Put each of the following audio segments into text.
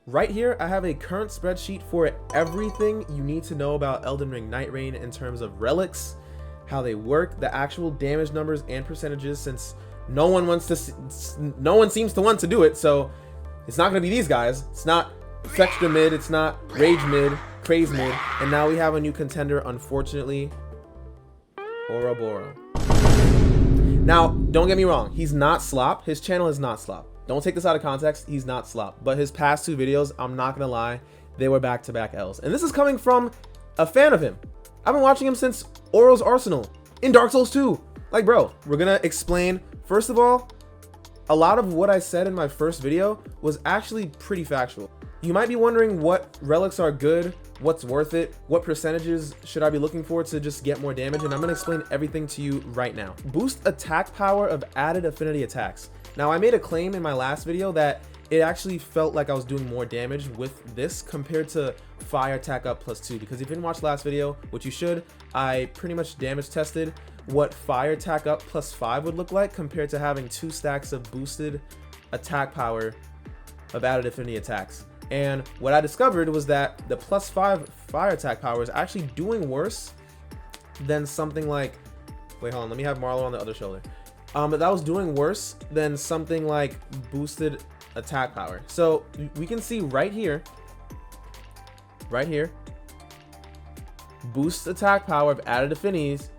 Right here, I have a current spreadsheet for everything you need to know about Elden Ring Nightreign in terms of relics, how they work, the actual damage numbers and percentages, since no one seems to want to do it, so it's not going to be these guys. It's not Fextra mid, it's not Rage mid, Craze mid, and now we have a new contender, unfortunately, Oroboro. Now, don't get me wrong, he's not slop. His channel is not slop. Don't take this out of context, he's not slop. But his past 2 videos, I'm not gonna lie, they were back-to-back L's. And this is coming from a fan of him. I've been watching him since Oro's Arsenal in Dark Souls 2. Like, bro, we're gonna explain. First of all, a lot of what I said in my first video was actually pretty factual. You might be wondering what relics are good, what's worth it, what percentages should I be looking for to just get more damage, and I'm gonna explain everything to you right now. Boost attack power of added affinity attacks. Now, I made a claim in my last video that it actually felt like I was doing more damage with this compared to fire attack up +2, because if you didn't watch last video, which you should, I pretty much damage tested what fire attack up +5 would look like compared to having 2 stacks of boosted attack power of added affinity attacks. And what I discovered was that the +5 fire attack power is actually doing worse than something like, wait, hold on, let me have Marlo on the other shoulder. But that was doing worse than something like boosted attack power. So we can see right here, boost attack power of added affinities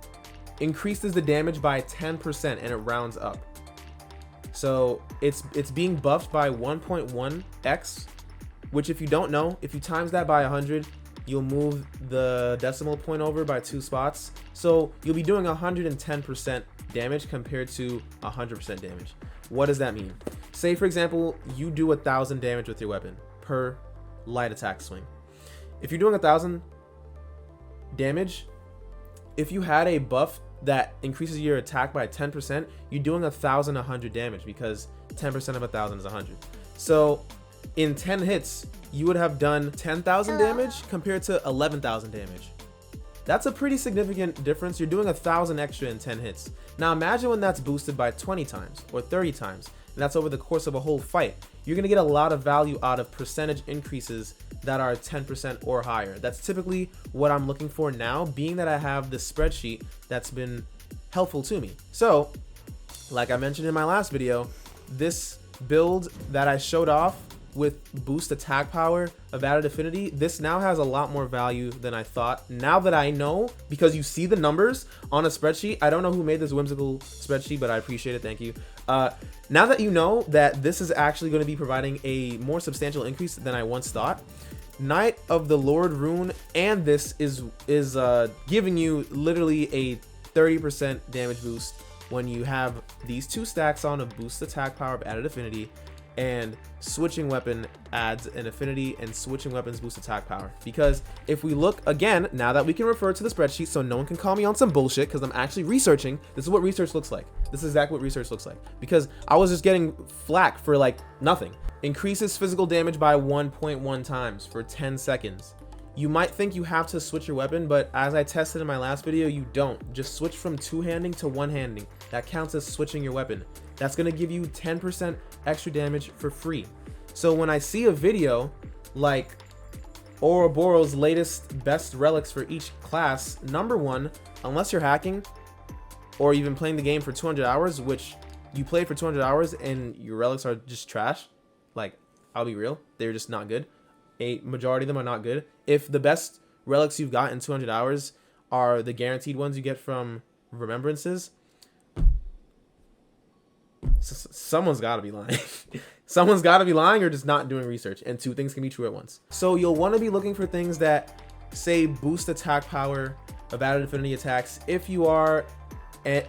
increases the damage by 10% and it rounds up. So it's being buffed by 1.1x, which, if you don't know, if you times that by 100, you'll move the decimal point over by 2 spots. So you'll be doing 110% damage compared to 100% damage. What does that mean? Say, for example, you do 1,000 damage with your weapon per light attack swing. If you're doing 1,000 damage, if you had a buff that increases your attack by 10%, you're doing 1,100 damage, because 10% of 1,000 is 100. So in 10 hits, you would have done 10,000 damage compared to 11,000 damage. That's a pretty significant difference. You're doing 1,000 extra in 10 hits. Now imagine when that's boosted by 20 times or 30 times, and that's over the course of a whole fight. You're gonna get a lot of value out of percentage increases that are 10% or higher. That's typically what I'm looking for now, being that I have this spreadsheet that's been helpful to me. So, like I mentioned in my last video, this build that I showed off with boost attack power of added affinity, this now has a lot more value than I thought. Now that I know, because you see the numbers on a spreadsheet, I don't know who made this whimsical spreadsheet, but I appreciate it, thank you. Now that you know that this is actually going to be providing a more substantial increase than I once thought, Knight of the Lord rune and this is giving you literally a 30% damage boost when you have these 2 stacks on of boost attack power of added affinity, and switching weapon adds an affinity and switching weapons boost attack power. Because if we look again, now that we can refer to the spreadsheet so no one can call me on some bullshit, because I'm actually researching, this is what research looks like. This is exactly what research looks like, because I was just getting flack for like nothing. Increases physical damage by 1.1 times for 10 seconds. You might think you have to switch your weapon, but as I tested in my last video, you don't. Just switch from 2-handing to 1-handing. That counts as switching your weapon. That's gonna give you 10% extra damage for free. So when I see a video like Oroboro's latest best relics for each class, number 1, unless you're hacking or you've been playing the game for 200 hours, which you played for 200 hours and your relics are just trash, like, I'll be real, they're just not good. A majority of them are not good. If the best relics you've got in 200 hours are the guaranteed ones you get from remembrances, someone's got to be lying. Someone's got to be lying or just not doing research, and 2 things can be true at once. So you'll want to be looking for things that say boost attack power of added affinity attacks. If you are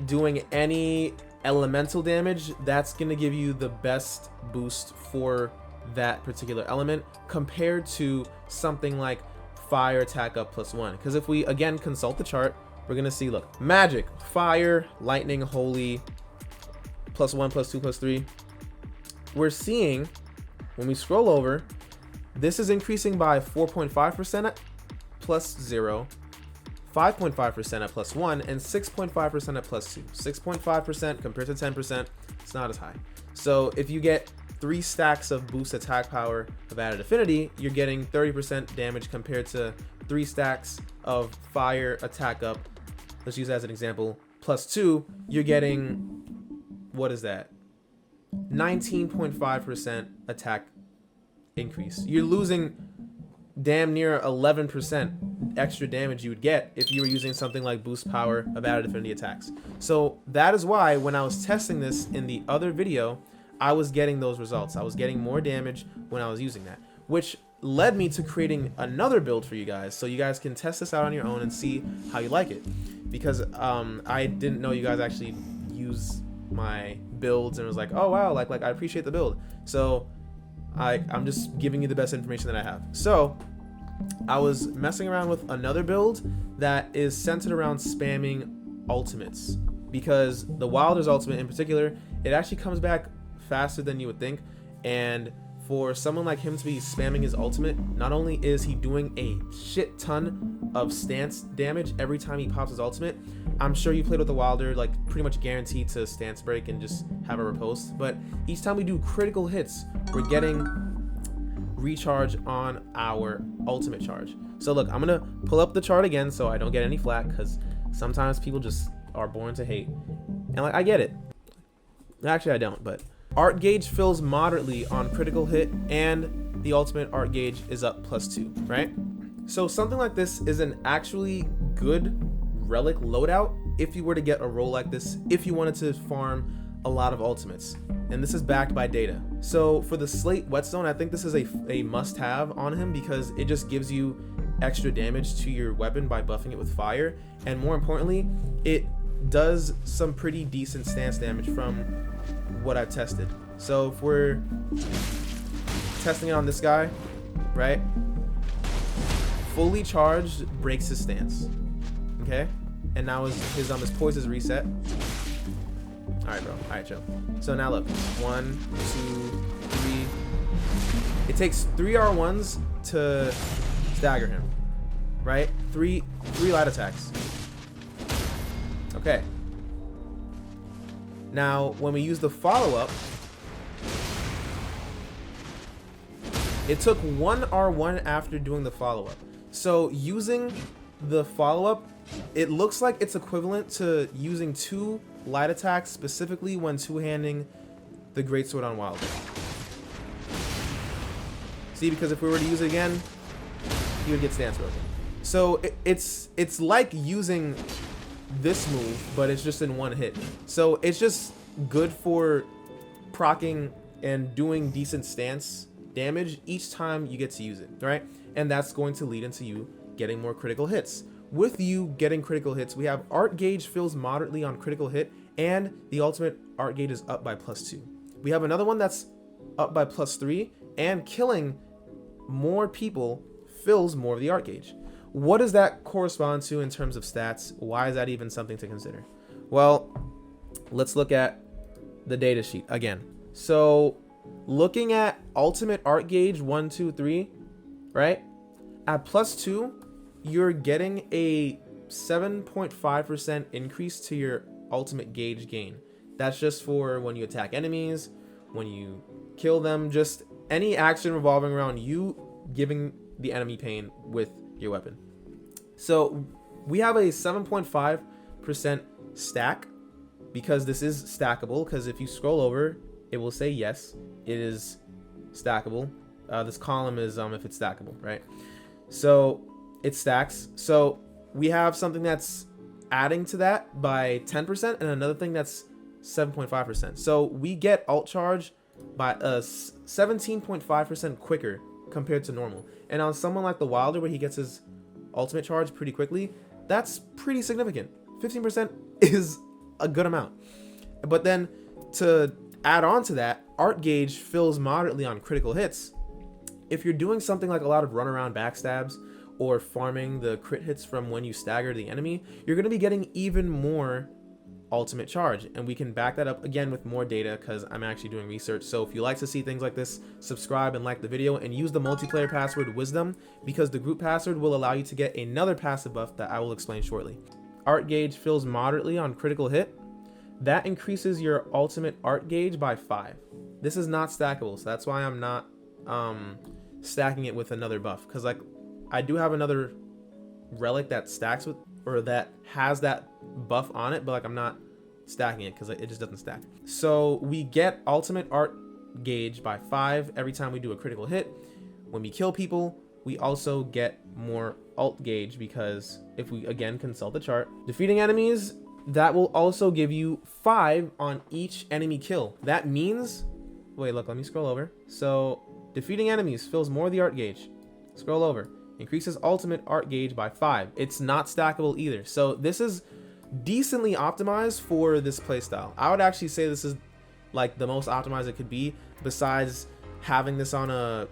doing any elemental damage, that's going to give you the best boost for that particular element compared to something like fire attack up +1. Because if we again consult the chart, we're gonna see, look, magic, fire, lightning, holy, +1, +2, +3. We're seeing when we scroll over, this is increasing by 4.5% at +0, 5.5% at +1, and 6.5% at +2. 6.5% compared to 10%, it's not as high. So if you get 3 stacks of boost attack power of added affinity, you're getting 30% damage compared to 3 stacks of fire attack up. Let's use that as an example. +2, you're getting, what is that? 19.5% attack increase. You're losing damn near 11% extra damage you would get if you were using something like boost power of added affinity attacks. So that is why when I was testing this in the other video, I was getting those results. I was getting more damage when I was using that, which led me to creating another build for you guys, so you guys can test this out on your own and see how you like it. Because I didn't know you guys actually use my builds and was like, oh wow, like I appreciate the build. So I'm just giving you the best information that I have. So I was messing around with another build that is centered around spamming ultimates, because the Wylder's ultimate in particular, it actually comes back faster than you would think. And for someone like him to be spamming his ultimate, not only is he doing a shit ton of stance damage every time he pops his ultimate, I'm sure you played with the Wylder, like pretty much guaranteed to stance break and just have a riposte, but each time we do critical hits, we're getting recharge on our ultimate charge. So look, I'm gonna pull up the chart again so I don't get any flack, because sometimes people just are born to hate, and like I get it. Actually I don't, but art gauge fills moderately on critical hit, and the ultimate art gauge is up +2, right? So something like this is an actually good relic loadout if you were to get a roll like this, if you wanted to farm a lot of ultimates, and this is backed by data. So for the Slate Whetstone, I think this is a must-have on him, because it just gives you extra damage to your weapon by buffing it with fire, and more importantly, it does some pretty decent stance damage from what I've tested. So if we're testing it on this guy, right, fully charged breaks his stance. Okay, and now his poise is reset. All right, bro. All right, chill. So now look, 1, 2, 3. It takes 3 R1s to stagger him, right? Three light attacks. Okay. Now when we use the follow-up, it took 1 R1 after doing the follow-up. So using the follow-up, it looks like it's equivalent to using 2 light attacks, specifically when two-handing the greatsword on Wylder. See, because if we were to use it again, he would get stance broken. So it's like using this move, but it's just in one hit. So it's just good for proccing and doing decent stance damage each time you get to use it, right? And that's going to lead into you getting more critical hits. With you getting critical hits, we have art gauge fills moderately on critical hit, and the ultimate art gauge is up by +2. We have another one that's up by +3, and killing more people fills more of the art gauge. What does that correspond to in terms of stats? Why is that even something to consider? Well, let's look at the data sheet again. So looking at ultimate art gauge 1, 2, 3, right? At +2, you're getting a 7.5% increase to your ultimate gauge gain. That's just for when you attack enemies, when you kill them, just any action revolving around you giving the enemy pain with your weapon. So we have a 7.5% stack, because this is stackable, because if you scroll over, it will say yes, it is stackable. This column is if it's stackable, right? So it stacks. So we have something that's adding to that by 10% and another thing that's 7.5%. So we get alt charge by 17.5% quicker compared to normal. And on someone like the Wylder, where he gets his ultimate charge pretty quickly, that's pretty significant. 15% is a good amount. But then to add on to that, art gauge fills moderately on critical hits. If you're doing something like a lot of run around backstabs or farming the crit hits from when you stagger the enemy, you're going to be getting even more ultimate charge, and we can back that up again with more data, because I'm actually doing research. So if you like to see things like this, subscribe and like the video, and use the multiplayer password wisdom, because the group password will allow you to get another passive buff that I will explain shortly. Art gauge fills moderately on critical hit. that increases your ultimate art gauge by 5. This is not stackable, so that's why I'm not stacking it with another buff, because like I do have another relic that stacks with, or that has that buff on it, but like I'm not stacking it because it just doesn't stack. So we get ultimate art gauge by 5 every time we do a critical hit. When we kill people, we also get more ult gauge, because if we again consult the chart, defeating enemies, that will also give you 5 on each enemy kill. That means, wait, look, let me scroll over. So defeating enemies fills more of the art gauge. Scroll over. Increases ultimate art gauge by 5. It's not stackable either. So this is decently optimized for this playstyle. I would actually say this is like the most optimized it could be, besides having this on a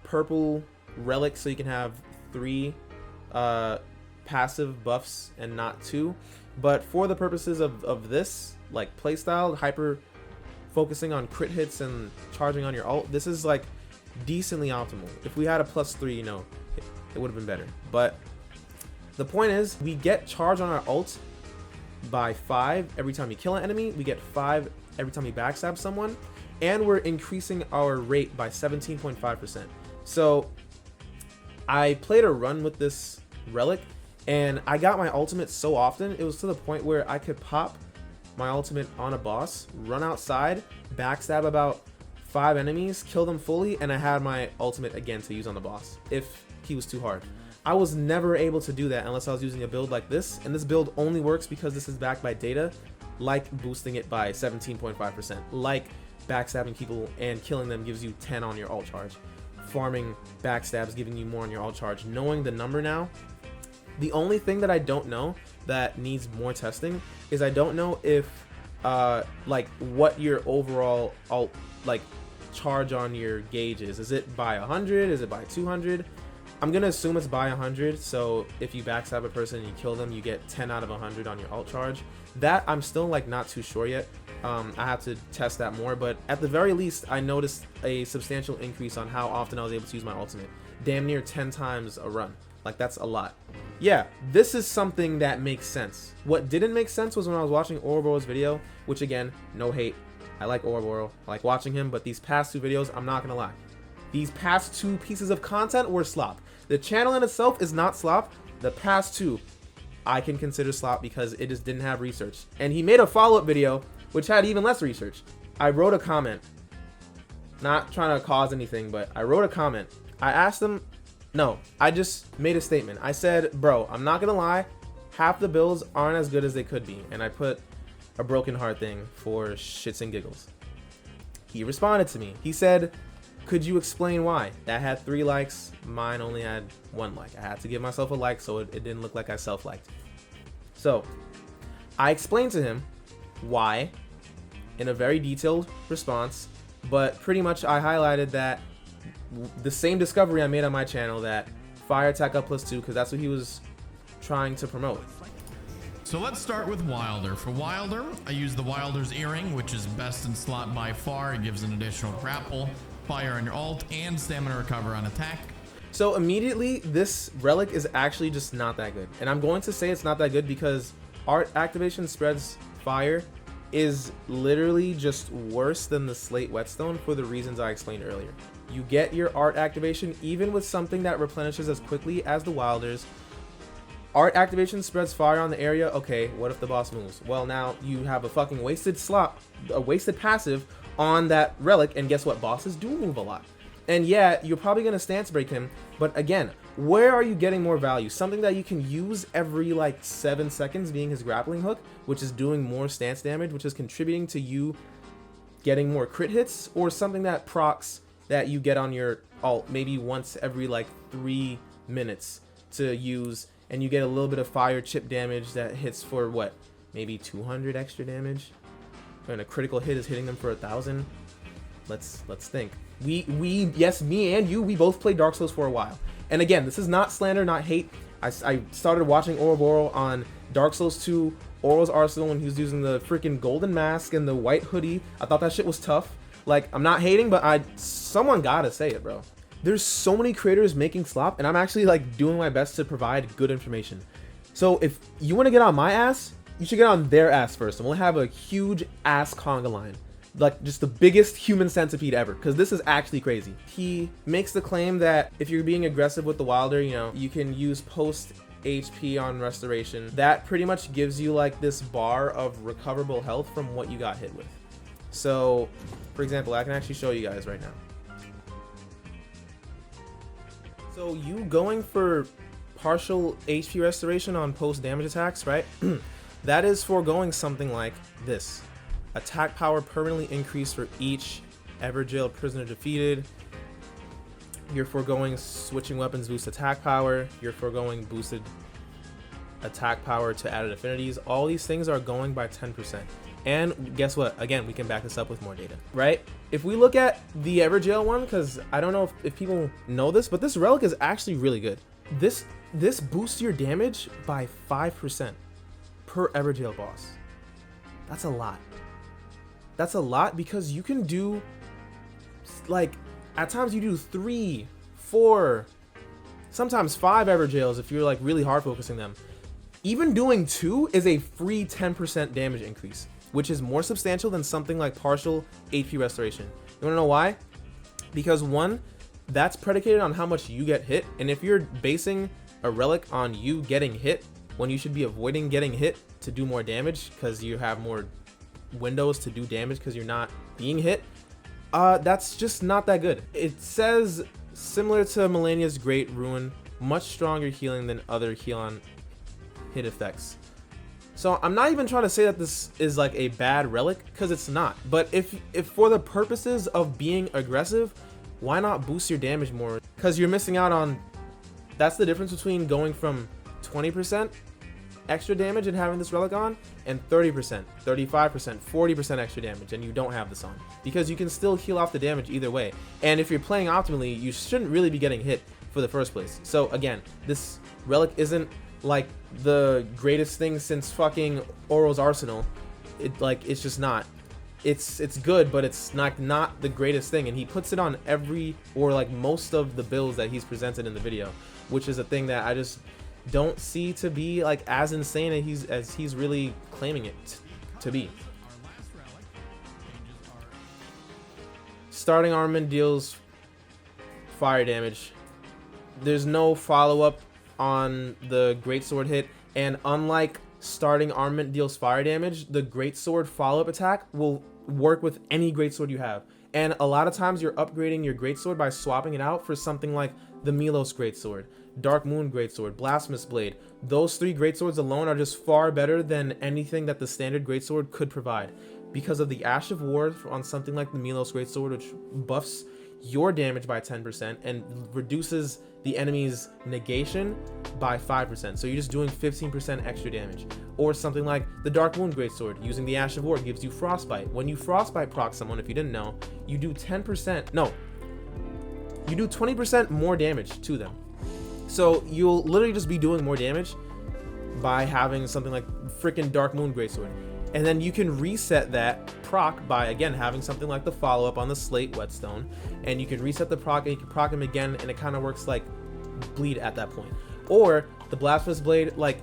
purple relic so you can have 3 passive buffs and not 2. But for the purposes of this like playstyle, hyper focusing on crit hits and charging on your ult, this is like decently optimal. If we had a +3, you know, it would have been better. But the point is, we get charge on our ult by 5 every time you kill an enemy. We get 5 every time we backstab someone, and we're increasing our rate by 17.5%. So I played a run with this relic, and I got my ultimate so often, it was to the point where I could pop my ultimate on a boss, run outside, backstab about 5 enemies, kill them fully, and I had my ultimate again to use on the boss if he was too hard. I was never able to do that unless I was using a build like this, and this build only works because this is backed by data, like boosting it by 17.5%, like backstabbing people and killing them gives you 10 on your ult charge, farming backstabs giving you more on your ult charge. Knowing the number now, the only thing that I don't know that needs more testing is I don't know if like what your overall ult like charge on your gauge is. Is it by 100? Is it by 200? I'm gonna assume it's by 100. So if you backstab a person and you kill them, you get 10 out of 100 on your ult charge. That I'm still like not too sure yet. I have to test that more, but at the very least I noticed a substantial increase on how often I was able to use my ultimate. Damn near 10 times a run. Like, that's a lot. Yeah, this is something that makes sense. What didn't make sense was when I was watching Oroboro's video, which again, no hate. I like Oroboro, I like watching him, but these past 2 videos, I'm not gonna lie, these past 2 pieces of content were slop. The channel in itself is not slop. The past 2, I can consider slop because it just didn't have research. And he made a follow-up video, which had even less research. I wrote a comment, not trying to cause anything, but I wrote a comment. I asked him, no, I just made a statement. I said, bro, I'm not gonna lie, half the builds aren't as good as they could be. And I put a broken heart thing for shits and giggles. He responded to me. He said, could you explain why? That had 3 likes, mine only had 1 like. I had to give myself a like so it didn't look like I self-liked. So I explained to him why in a very detailed response, but pretty much I highlighted that the same discovery I made on my channel, that fire attack up +2, because that's what he was trying to promote. So let's start with Wylder. For Wylder, I use the Wylder's Earring, which is best in slot by far. It gives an additional grapple, fire on your ult, and stamina recover on attack. So immediately, this relic is actually just not that good. And I'm going to say it's not that good because art activation spreads fire is literally just worse than the slate whetstone for the reasons I explained earlier. You get your art activation even with something that replenishes as quickly as the Wylders. Art activation spreads fire on the area. Okay, what if the boss moves? Well, now you have a fucking wasted slot, a wasted passive on that relic, and guess what? Bosses do move a lot. And yeah, you're probably gonna stance break him, but again, where are you getting more value? Something that you can use every like 7 seconds being his grappling hook, which is doing more stance damage, which is contributing to you getting more crit hits, or something that procs that you get on your ult maybe once every like 3 minutes to use, and you get a little bit of fire chip damage that hits for what, maybe 200 extra damage, and a critical hit is hitting them for 1,000. Let's think. Yes, me and you, we both played Dark Souls for a while. And again, this is not slander, not hate. I started watching Oroboro on Dark Souls 2, Oro's Arsenal, when he was using the freaking golden mask and the white hoodie. I thought that shit was tough. Like, I'm not hating, but someone gotta say it, bro. There's so many creators making slop, and I'm actually like doing my best to provide good information. So if you want to get on my ass, You should get on their ass first, and we'll have a huge ass conga line. Like, just the biggest human centipede ever, because this is actually crazy. He makes the claim that if you're being aggressive with the Wylder, you know, you can use post HP on restoration. That pretty much gives you like this bar of recoverable health from what you got hit with. So, for example, I can actually show you guys right now. So you going for partial HP restoration on post damage attacks, right? That is foregoing something like this. Attack power permanently increased for each ever jailed prisoner defeated. You're foregoing switching weapons boost attack power. You're foregoing boosted attack power to added affinities. All these things are going by 10%. And guess what? Again, we can back this up with more data, right? If we look at the Everjail one, because I don't know if people know this, but this relic is actually really good. This boosts your damage by 5% per Everjail boss. That's a lot. That's a lot because you can do, like, at times you do 3, 4, sometimes 5 Everjails if you're like really hard focusing them. Even doing 2 is a free 10% damage increase, which is more substantial than something like partial HP restoration. You wanna know why? Because 1, that's predicated on how much you get hit, and if you're basing a relic on you getting hit when you should be avoiding getting hit to do more damage because you have more windows to do damage because you're not being hit, that's just not that good. It says similar to Millennia's Great Ruin, much stronger healing than other heal on hit effects. So I'm not even trying to say that this is like a bad relic, because it's not. But if for the purposes of being aggressive, why not boost your damage more? Because you're missing out on, that's the difference between going from 20% extra damage and having this relic on, and 30%, 35%, 40% extra damage, and you don't have this on. Because you can still heal off the damage either way. And if you're playing optimally, you shouldn't really be getting hit for the first place. So again, this relic isn't like the greatest thing since fucking Oro's Arsenal. It's just not. It's good, but it's not the greatest thing, and he puts it on every, or like most of the builds that he's presented in the video, which is a thing that I just don't see to be like as insane as he's really claiming it to be. Starting armament deals fire damage. There's no follow-up on the greatsword hit, and unlike starting armament deals fire damage, the greatsword follow-up attack will work with any greatsword you have. And a lot of times you're upgrading your greatsword by swapping it out for something like the Milos greatsword, Dark Moon greatsword, Blasphemous blade. Those 3 greatswords alone are just far better than anything that the standard greatsword could provide, because of the Ash of War on something like the Milos greatsword, which buffs your damage by 10% and reduces the enemy's negation by 5%. So you're just doing 15% extra damage. Or something like the Dark Moon greatsword, using the Ash of War, gives you frostbite. When you frostbite proc someone, if you didn't know, you do 20% more damage to them. So you'll literally just be doing more damage by having something like freaking Dark Moon greatsword. And then you can reset that proc by, again, having something like the follow-up on the Slate Whetstone. And you can reset the proc, and you can proc him again, and it kind of works like bleed at that point. Or the Blasphemous blade, like,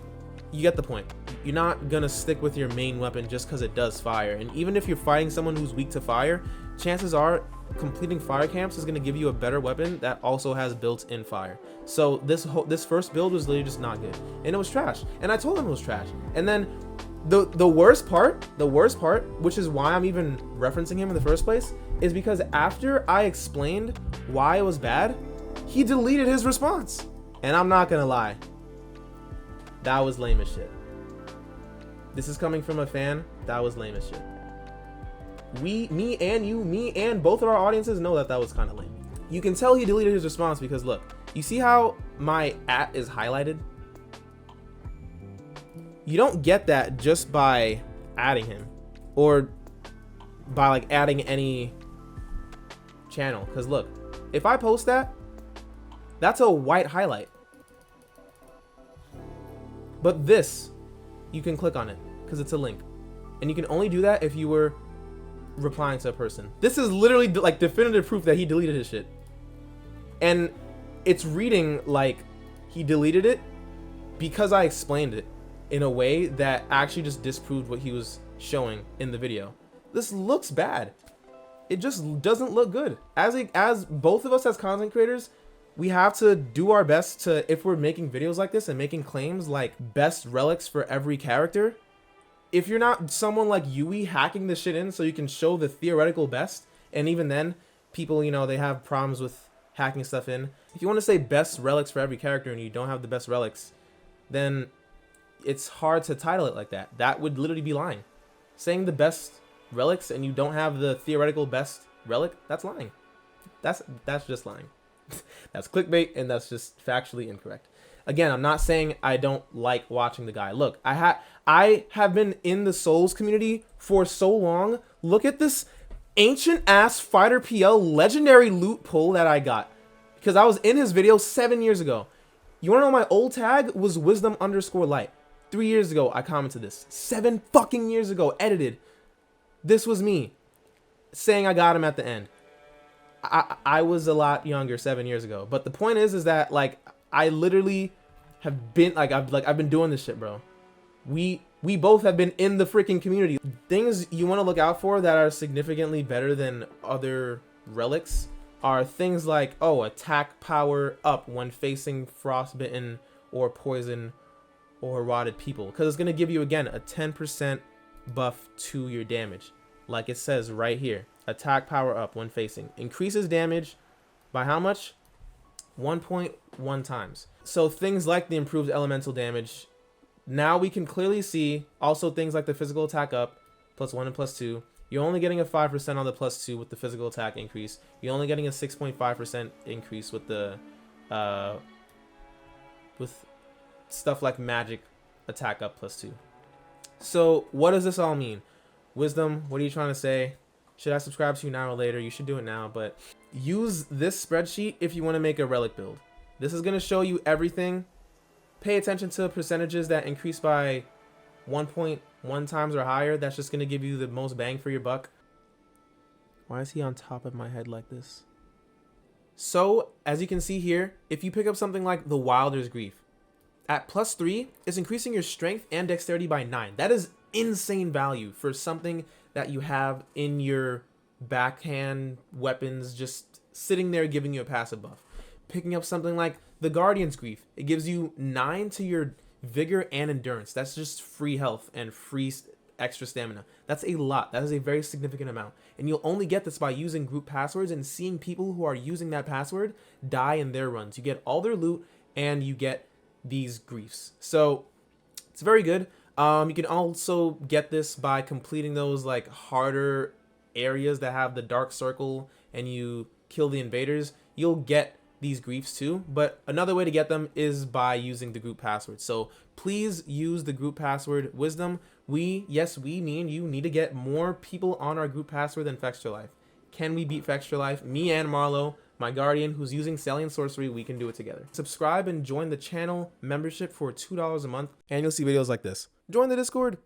you get the point. You're not gonna stick with your main weapon just because it does fire. And even if you're fighting someone who's weak to fire, chances are completing fire camps is gonna give you a better weapon that also has built-in fire. So this first build was literally just not good, and it was trash. And I told him it was trash. And then the worst part, which is why I'm even referencing him in the first place, is because after I explained why it was bad, he deleted his response. And I'm not gonna lie, that was lame as shit. This is coming from a fan. That was lame as shit. Me and both of our audiences know that was kind of lame. You can tell he deleted his response because look, you see how my @ is highlighted? You don't get that just by adding him, or by like adding any channel. Because look, if I post that, that's a white highlight. But this, you can click on it because it's a link, and you can only do that if you were replying to a person. This is literally like definitive proof that he deleted his shit, and it's reading like he deleted it because I explained it. in a way that actually just disproved what he was showing in the video. This looks bad. It just doesn't look good. As both of us as content creators, we have to do our best to, if we're making videos like this and making claims like best relics for every character, if you're not someone like Yui hacking this shit in so you can show the theoretical best, and even then, people, you know, they have problems with hacking stuff in. If you want to say best relics for every character and you don't have the best relics, then it's hard to title it like that. That would literally be lying. Saying the best relics and you don't have the theoretical best relic, that's lying. That's just lying. That's clickbait, and that's just factually incorrect. Again, I'm not saying I don't like watching the guy. Look, I have been in the Souls community for so long. Look at this ancient ass Fighter PL legendary loot pull that I got because I was in his video 7 years ago. You want to know my old tag was wisdom_light. 3 years ago, I commented this. 7 fucking years ago, edited. This was me saying I got him at the end. I was a lot younger 7 years ago, but the point is that like I literally have been I've been doing this shit, bro. We both have been in the freaking community. Things you want to look out for that are significantly better than other relics are things like, oh, attack power up when facing frostbitten or poison or rotted people, because it's going to give you again a 10% buff to your damage, like it says right here. Attack power up when facing increases damage by how much? 1.1 times. So things like the improved elemental damage, now we can clearly see. Also things like the physical attack up +1 and +2. You're only getting a 5% on the +2 with the physical attack increase. You're only getting a 6.5% increase with the with stuff like magic attack up +2. So what does this all mean? Wisdom, what are you trying to say? Should I subscribe to you now or later? You should do it now, but use this spreadsheet if you want to make a relic build. This is going to show you everything. Pay attention to percentages that increase by 1.1 times or higher. That's just going to give you the most bang for your buck. Why is he on top of my head like this? So, as you can see here, if you pick up something like the Wylder's Grief, at +3, it's increasing your strength and dexterity by 9. That is insane value for something that you have in your backhand weapons just sitting there giving you a passive buff. Picking up something like the Guardian's Grief, it gives you 9 to your vigor and endurance. That's just free health and free extra stamina. That's a lot. That is a very significant amount, and you'll only get this by using group passwords and seeing people who are using that password die in their runs. You get all their loot and you get these griefs, so it's very good. You can also get this by completing those like harder areas that have the dark circle and you kill the invaders. You'll get these griefs too, but another way to get them is by using the group password. So please use the group password Wisdom. Me and you need to get more people on our group password than Fextra Life. Can we beat Fextra Life? Me and Marlo, my guardian who's using Salient Sorcery, we can do it together. Subscribe and join the channel membership for $2 a month and you'll see videos like this. Join the Discord.